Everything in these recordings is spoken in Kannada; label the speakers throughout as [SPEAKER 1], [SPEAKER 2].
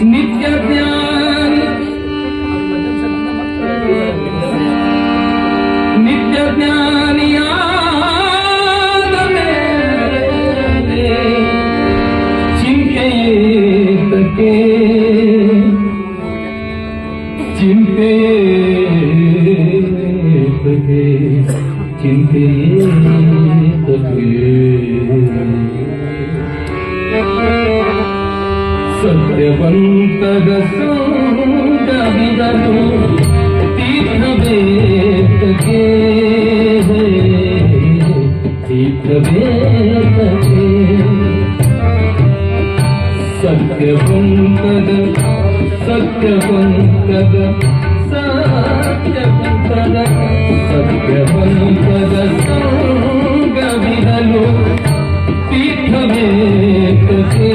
[SPEAKER 1] नित्य ज्ञान नित्य ज्ञानियाद मेरे चिंतेत के ಸತ್ಯವಂತದ ಸಂಗವಿದನು ತೀರ್ಥವೇತಕ್ಕೆ ತೀರ್ಥವೇತಕ್ಕೆ ಸತ್ಯವಂತದ ಸತ್ಯವಂತದ ಸತ್ಯವಂತದ ಸತ್ಯವಂತದ ಸಂಗವಿದನು ತೀರ್ಥವೇತಕ್ಕೆ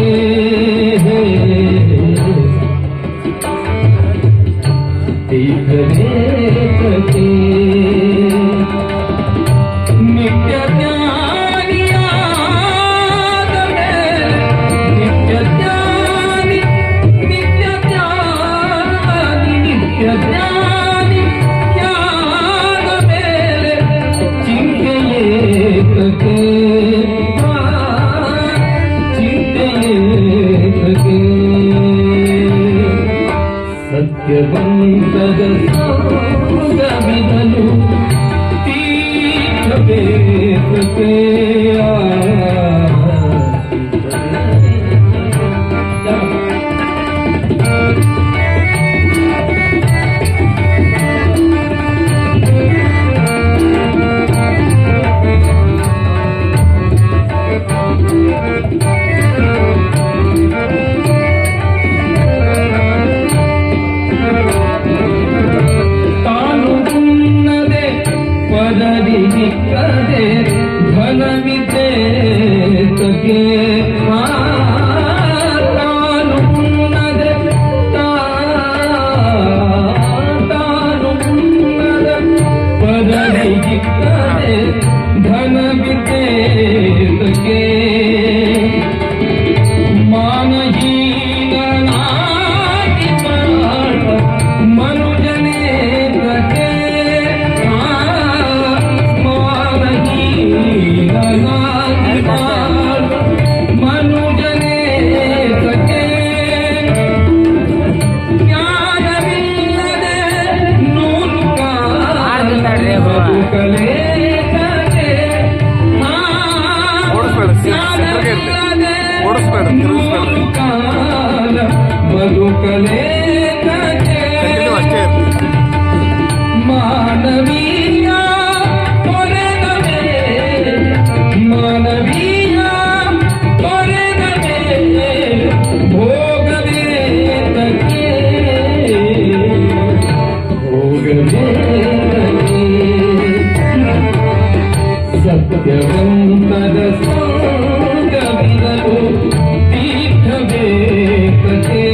[SPEAKER 1] नित्य ज्ञानियाद मेरे नित्य ज्ञानी नित्य ज्ञानी नित्य ज्ञानी याद मेरे चिंतेतके चिंतेतके ಸತ್ಯವಂತದ ಸಂಗವಿದನು ತೀರ್ಥವೇತಕ್ಕೆ ಧನವಿದೇತಕ್ಕೆ ತಾನು ಉನ್ನದೆ ತಾನು ಉನ್ನದ ಪದವಿಗಿಕ್ಕದೆ ಧನವಿದೇತಕ್ಕೆ ಮಾನಹೀನನಾಗಿ ಬಾಳ ಮನುಜನೇತಕ್ಕೆ ಮನುಜನೇತಕ್ಕೆ ಜ್ಞಾನವಿಲ್ಲದೆ ನೂರು ಕಾಲ ಬದುಕಲೇತಕ್ಕೆ ಜ್ಞಾನವಿಲ್ಲದೆ ನೂರು ಕಾಲ ಬದುಕಲೇತಕ್ಕೆ ಮಾನವೀಯ ಮಾನವೀಯ ತೊರೆದ ಮೇಲೆ ಭೋಗವೇತಕ್ಕೆ ಭೋಗವೇತಕ್ಕೆ ಸತ್ಯವಂತದ ಸಂಗವಿದನು ತೀರ್ಥವೇತಕ್ಕೆ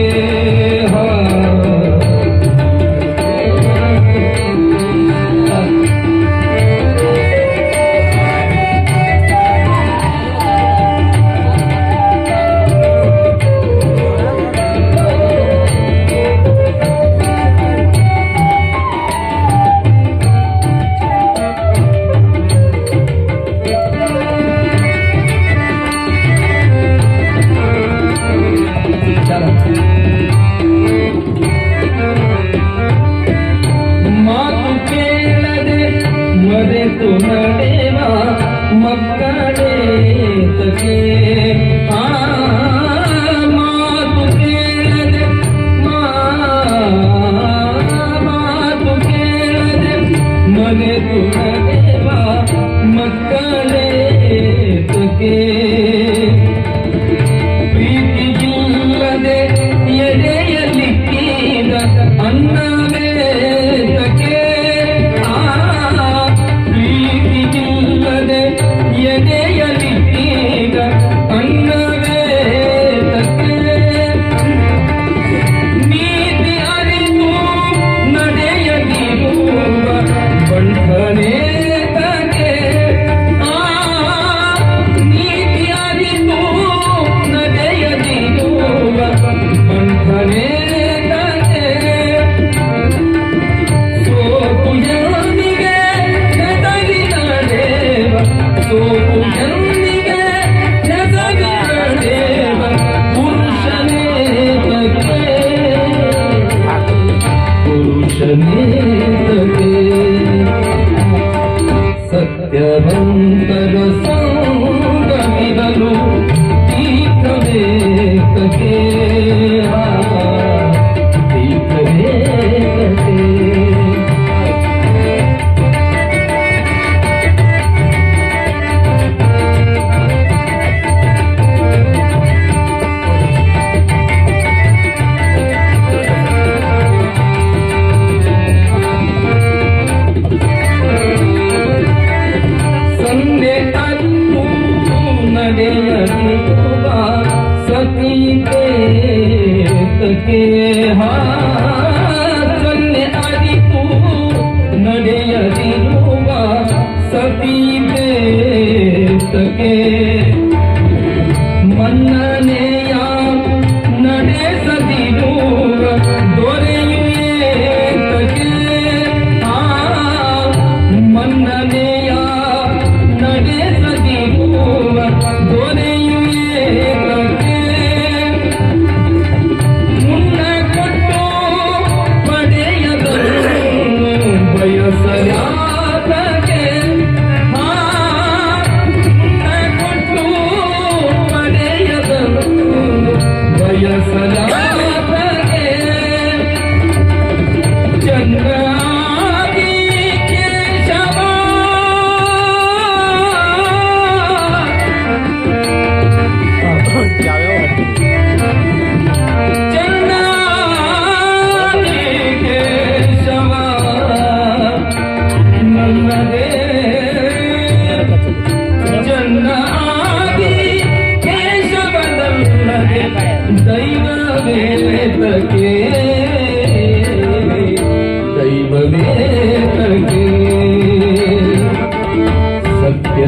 [SPEAKER 1] ಸಂದೆ ಅರಿತು ನಡೆಯಲಿರುವ ಸತೀತಕ್ಕೆ ಸಂದೆ ಅರಿತು ನಡೆಯಲಿರುವ ಸತೀತಕ್ಕೆ ಮನ್ನನೆಯ ನಡೆಸದಿರುವ ದೊರೆಯುವೇತಕ್ಕೆ ಮನ್ನನೆಯ ನಡೆಸದಿರುವ ದೊರೆಯುವೇತಕ್ಕೆ ಮುನ್ನ ಕೊಟ್ಟು ಪಡೆಯದನ್ನು ಬಯಸಲಾತಕ್ಕೆ ಮುನ್ನ ಕೊಟ್ಟು ಪಡೆಯದನ್ನು ಬಯಸಲಾತಕ್ಕೆ ಚಂದ್ರಾದಿ ಕೇಶವ ಚಂದ್ರಾದಿ ಕೇಶವ ನನ್ನದೇ ಚಂದ್ರಾದಿ ಕೇಶವನಲ್ಲದೆ ದೈವವೇತಕ್ಕೆ ದೈವವೇತಕ್ಕೆ ಸತ್ಯ